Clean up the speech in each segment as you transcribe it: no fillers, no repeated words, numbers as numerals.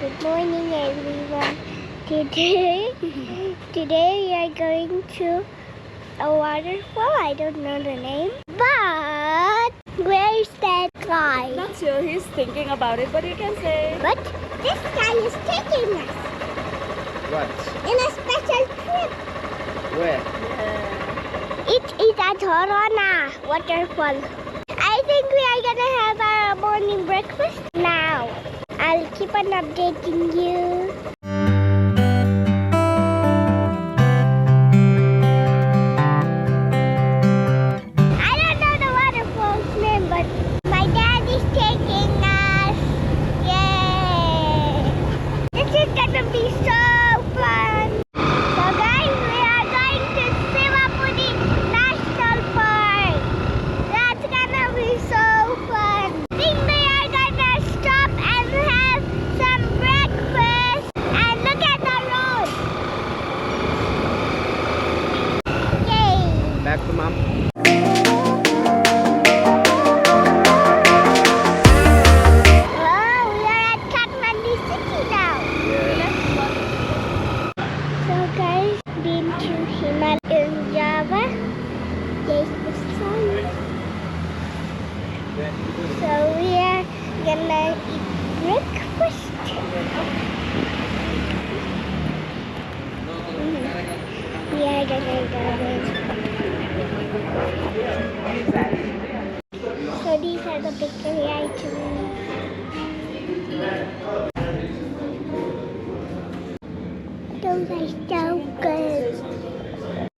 Good morning, everyone. Today we are going to a waterfall. I don't know the name, but where is that guy? Not sure. He's thinking about it, but you can say. But this guy is taking us What? in a special trip. Where? It is a ⴰᴜ waterfall. I think we are gonna have our morning breakfast now. I'll keep on updating you. I don't know the waterfall's name, but my dad is taking us. Yay! This is gonna be so fun. So guys, we are going to ⴰᴜᴛ National Park. That's gonna be so fun. I think we are gonna stop and have some breakfast. And look at the road. Yay! Back to mom. Wow, we are at Kathmandu City now. So guys, been to Himalaya in Java. There's the sun. So we are gonna eat breakfast. We are gonna go in. So these are the bakery items. Those are so good.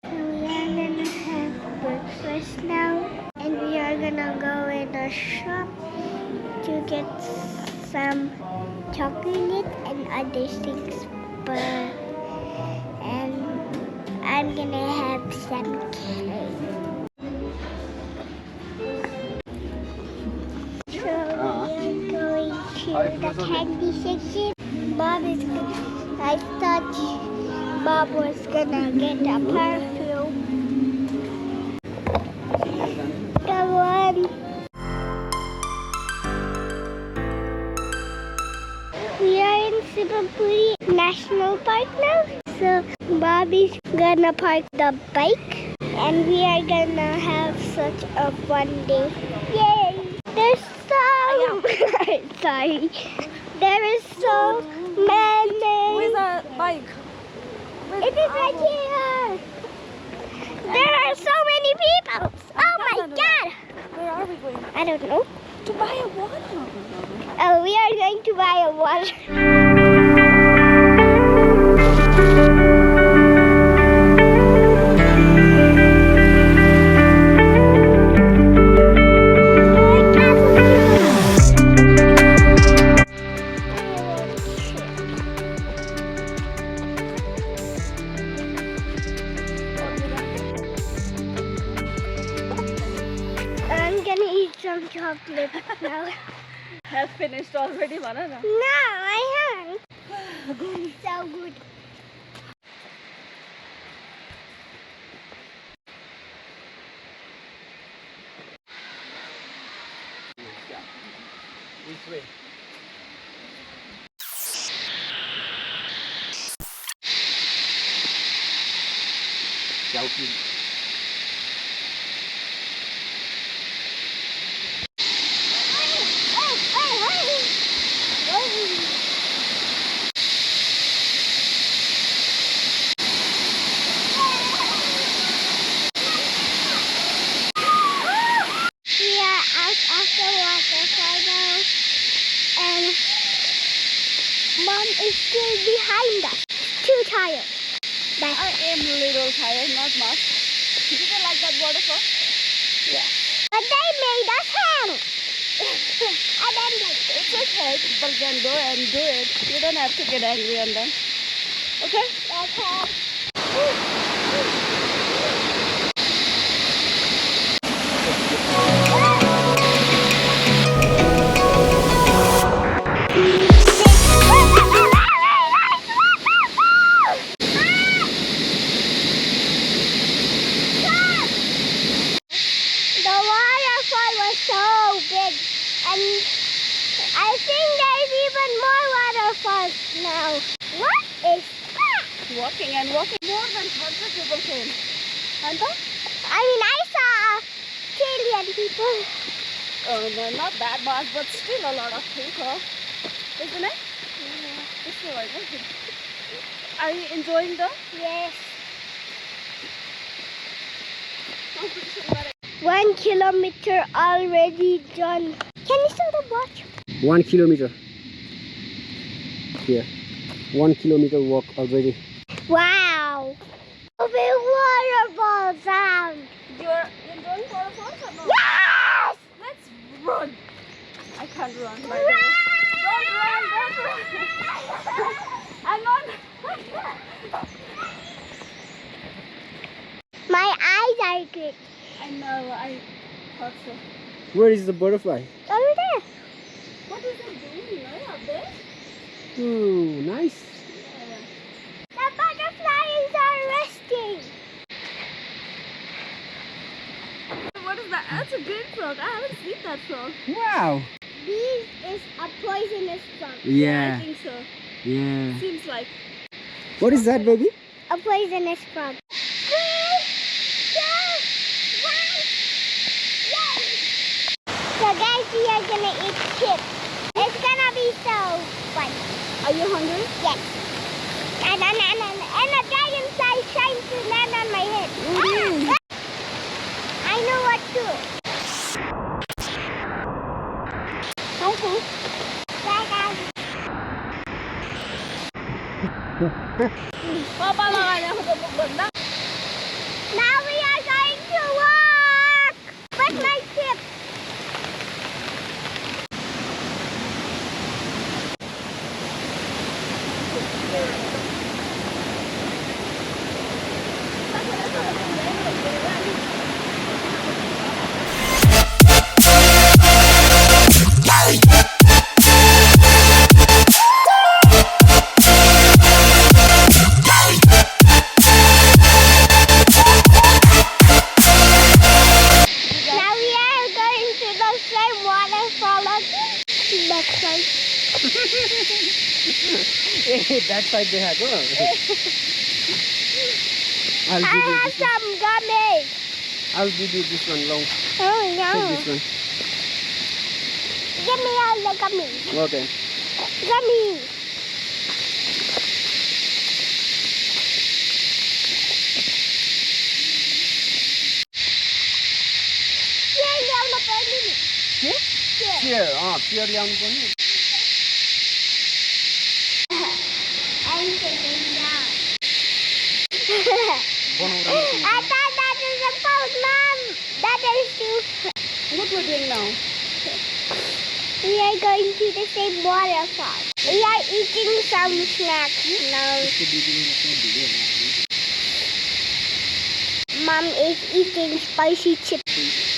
So we are gonna have breakfast now, and we are gonna go in a shop to get some chocolate and other things. And I'm gonna have some cake. So we are going to the candy section. Bob is I thought Bob was gonna get a perfume. Come on. We are in ⴰᴜᴛ National Park now. So Bob is gonna park the bike and we are gonna have such a fun day. Yay! There's so sorry. There is so many. Where's the bike? It is right here. There are so many people. Oh my God! Where are we going? I don't know. To buy a water. Oh, we are going to buy a water. I'm gonna eat some chocolate now. Have finished already, banana. No, I haven't. So good. Which way? Joking. We are out of the waterfall now, and Mom is still behind us. Too tired. I am a little tired, not much. Did you like that waterfall? Yeah. But they made us hang. I don't like it. It's okay. People can go and do it. You don't have to get angry on them. Okay? Okay. The waterfall was so big, and I think there's even more waterfall. waterfalls now. What is that? Walking and walking. More than 100 people came. And I mean, I saw a trillion people. oh, no, not that much, but still a lot of people. Isn't it? Yeah. It's all right. Are you enjoying though? Yes. 1 kilometer already done. Can you show the watch? 1 kilometer. Here. 1 kilometer walk already. Wow. A big waterfall sound. You're enjoying waterfalls or not? Yes! Let's run. I can't run. By the way. Run! Don't run. I'm not. My eyes are good. I know. I thought so. Where is the butterfly? Over there. What is it doing right up there? Oh, nice. Yeah. The butterflies are resting. What is that? That's a green frog. I haven't seen that frog. Wow. This is a poisonous frog. I Yeah. think so. Yeah. Seems like. What is that, baby? A poisonous frog. 3, 2, 1. Yay! So guys, we are gonna eat chips. It's gonna be so fun. Are you hungry? Yes. And a dragonfly trying to land on my head. I know what to. Okay. Bye guys. Papa lang kanya ako bumaganda. Now we are going to walk. Where's my chip? Now we are going to the same waterfall again. Back side. That side they have. I'll I give you have this one. some gummies. I'll give you this one long. Oh Take no. this one. Give me all the gummies. Okay. Gummies. Here, ल्याउन पर्ने नि. Here? Here. Chair. Chair ल्याउनु पर्ने. I'm taking down. बनाउनु I thought that is a pose, Mom. That is too. What we're doing now? We are going to the same waterfall. We are eating some snacks now. Mom is eating spicy chips.